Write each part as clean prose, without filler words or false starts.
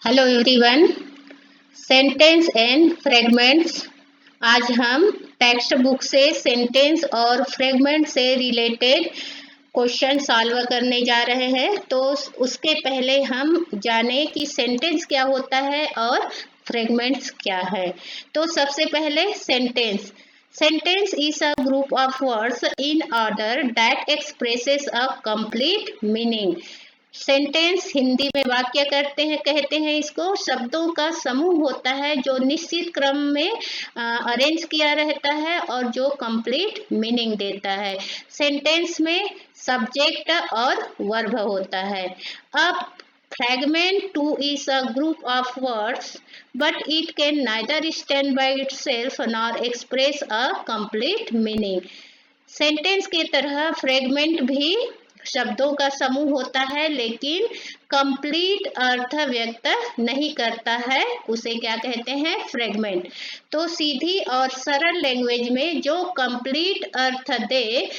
Hello everyone. Sentence and fragments. आज हम text book से सेंटेंस और फ्रेगमेंट से रिलेटेड क्वेश्चन सॉल्व करने जा रहे हैं। तो उसके पहले हम जाने कि सेंटेंस क्या होता है और फ्रेगमेंट्स क्या है। तो सबसे पहले sentence. Sentence is a group of words in order that expresses a complete meaning. Sentence Hindi में वाक्य कहते हैं इसको। शब्दों का समूह होता है जो निश्चित क्रम में अरेंज किया रहता है और जो कंप्लीट मीनिंग देता है। सेंटेंस में सब्जेक्ट और वर्ब होता है। अब fragment too is a group of words, but it can neither stand by itself nor express a complete meaning. Sentence की तरह फ्रेगमेंट भी शब्दों का समूह होता है लेकिन कंप्लीट अर्थ व्यक्त नहीं करता है, उसे क्या कहते हैं? फ्रेगमेंट। तो सीधी और सरल लैंग्वेज में जो कंप्लीट अर्थ दे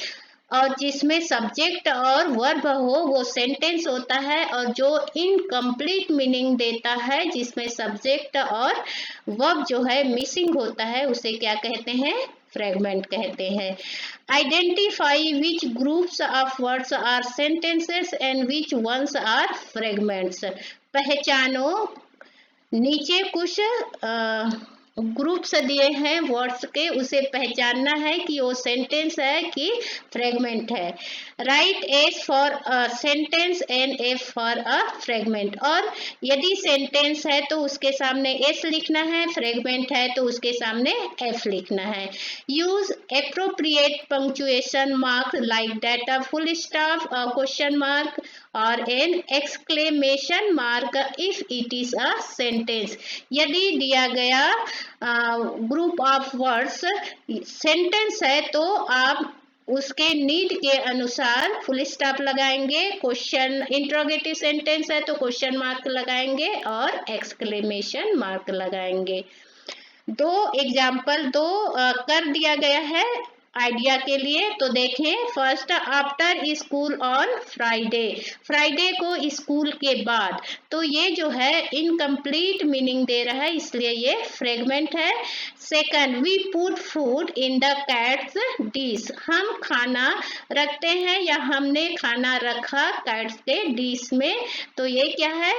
और जिसमें सब्जेक्ट और वर्ब हो वो सेंटेंस होता है, और जो इनकम्प्लीट मीनिंग देता है जिसमें सब्जेक्ट और वर्ब जो है मिसिंग होता है उसे क्या कहते हैं? फ्रेगमेंट कहते हैं। Identify which groups of words are sentences and which ones are fragments. पहचानो, नीचे कुछ ग्रुप्स दिए हैं वर्ड्स के, उसे पहचानना है कि वो सेंटेंस है कि फ्रेगमेंट है। Right S for a sentence and F for a fragment. और यदि सेंटेंस है तो उसके सामने एस लिखना है, फ्रेगमेंट है तो उसके सामने एफ लिखना है। Use appropriate punctuation mark like that a full stop, a question mark और an exclamation mark if it is a sentence. यदि दिया गया ग्रुप ऑफ वर्ड्स सेंटेंस है तो आप उसके नीड के अनुसार फुल स्टॉप लगाएंगे। क्वेश्चन इंट्रोगेटिव सेंटेंस है तो क्वेश्चन मार्क लगाएंगे और एक्सक्लेमेशन मार्क लगाएंगे। दो एग्जाम्पल कर दिया गया है आइडिया के लिए, तो देखें। First, after school on Friday. Friday को स्कूल के बाद, तो ये जो है इनकम्प्लीट मीनिंग दे रहा है इसलिए ये फ्रेगमेंट है। Second, we put food in the cat's dish. हम खाना रखते हैं या हमने खाना रखा कैट्स के डिश में, तो ये क्या है?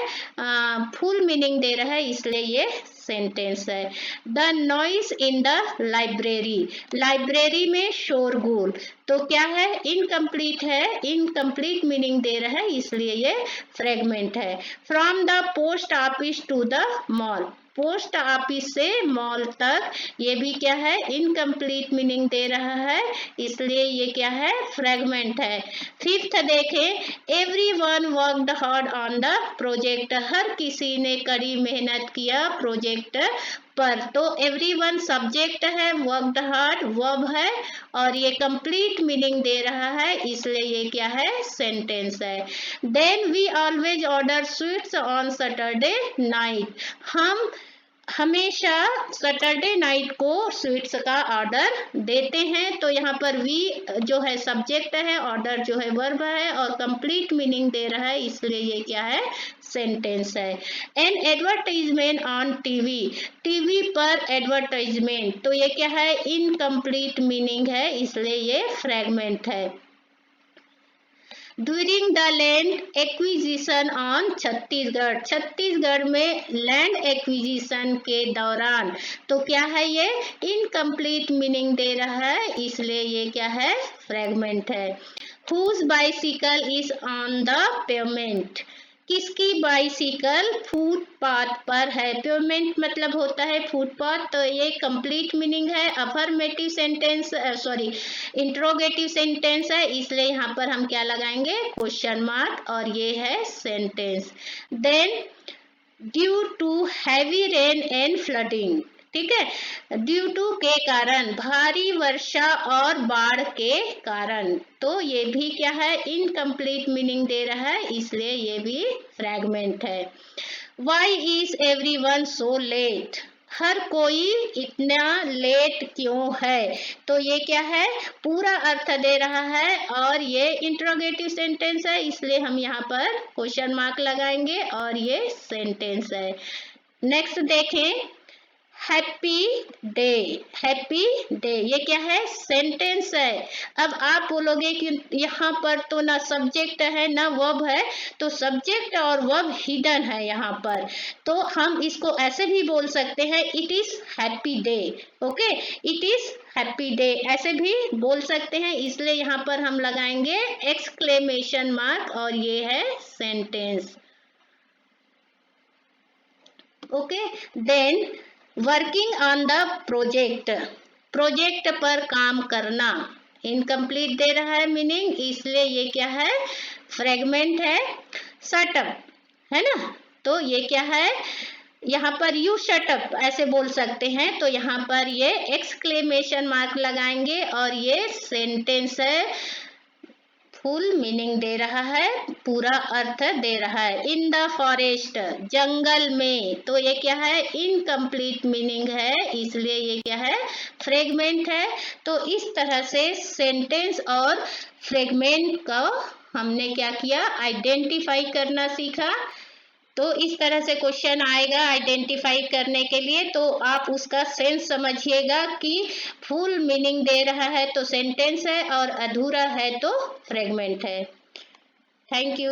फुल मीनिंग दे रहा है इसलिए ये सेंटेंस है। The noise in the library. Library में शोरगुल, तो क्या है? इनकम्प्लीट है, इनकम्प्लीट मीनिंग दे रहा है इसलिए ये फ्रेगमेंट है। From the post office to the mall. Post office से मॉल तक, ये भी क्या है? इनकम्प्लीट मीनिंग दे रहा है इसलिए ये क्या है? फ्रेगमेंट है। फिफ्थ देखें, everyone worked hard on the project. हर किसी ने कड़ी मेहनत किया प्रोजेक्ट पर, तो एवरीवन सब्जेक्ट है, वर्कड हार्ड वर्ब है और ये कंप्लीट मीनिंग दे रहा है इसलिए ये क्या है? सेंटेंस है। Then we always order sweets on Saturday night. हम हमेशा सैटरडे नाइट को स्वीट्स का ऑर्डर देते हैं, तो यहाँ पर वी जो है सब्जेक्ट है, ऑर्डर जो है वर्ब है और कंप्लीट मीनिंग दे रहा है इसलिए ये क्या है? सेंटेंस है। An advertisement on TV. TV पर एडवर्टाइजमेंट, तो ये क्या है? इनकम्प्लीट मीनिंग है इसलिए ये फ्रेगमेंट है। During the land acquisition on Chhattisgarh. Chhattisgarh में लैंड एक्विजिशन के दौरान, तो क्या है? ये इनकम्प्लीट मीनिंग दे रहा है इसलिए ये क्या है? फ्रेगमेंट है। Whose bicycle is on the pavement. किसकी बाइसिकल फुटपाथ पर है? पेमेंट मतलब होता है फुटपाथ, तो ये कंप्लीट मीनिंग है। Affirmative sentence sorry interrogative sentence है इसलिए यहाँ पर हम क्या लगाएंगे? क्वेश्चन मार्क, और ये है sentence. Then due to heavy rain and flooding. ठीक है, ड्यू टू के कारण, भारी वर्षा और बाढ़ के कारण, तो ये भी क्या है? इनकम्प्लीट मीनिंग दे रहा है इसलिए ये भी फ्रेगमेंट है। Why is everyone so late? हर कोई इतना लेट क्यों है? तो ये क्या है, पूरा अर्थ दे रहा है और ये इंट्रोगेटिव सेंटेंस है, इसलिए हम यहाँ पर क्वेश्चन मार्क लगाएंगे और ये सेंटेंस है। नेक्स्ट देखें, हैप्पी डे। हैप्पी डे ये क्या है, सेंटेंस है। अब आप बोलोगे कि यहाँ पर तो ना सब्जेक्ट है ना वर्ब है, तो सब्जेक्ट और वर्ब हिडन है यहाँ पर, तो हम इसको ऐसे भी बोल सकते हैं, it is happy day. Okay, it is happy day ऐसे भी बोल सकते हैं, इसलिए यहाँ पर हम लगाएंगे एक्सक्लेमेशन मार्क और ये है sentence. Okay, then working on the project. Project पर काम करना, इनकम्प्लीट दे रहा है मीनिंग, इसलिए ये क्या है, फ्रेगमेंट है। शटअप है ना, तो ये क्या है, यहाँ पर यू शटअप ऐसे बोल सकते हैं, तो यहाँ पर ये एक्सक्लेमेशन मार्क लगाएंगे और ये सेंटेंस है, फुल मीनिंग दे रहा है, पूरा अर्थ दे रहा है। इन द फॉरेस्ट, जंगल में, तो ये क्या है, इनकम्प्लीट मीनिंग है, इसलिए ये क्या है, फ्रेगमेंट है। तो इस तरह से सेंटेंस और फ्रेगमेंट को हमने क्या किया, आइडेंटिफाई करना सीखा। तो इस तरह से क्वेश्चन आएगा आइडेंटिफाई करने के लिए, तो आप उसका सेंस समझिएगा कि फुल मीनिंग दे रहा है तो सेंटेंस है और अधूरा है तो फ्रेगमेंट है। Thank you.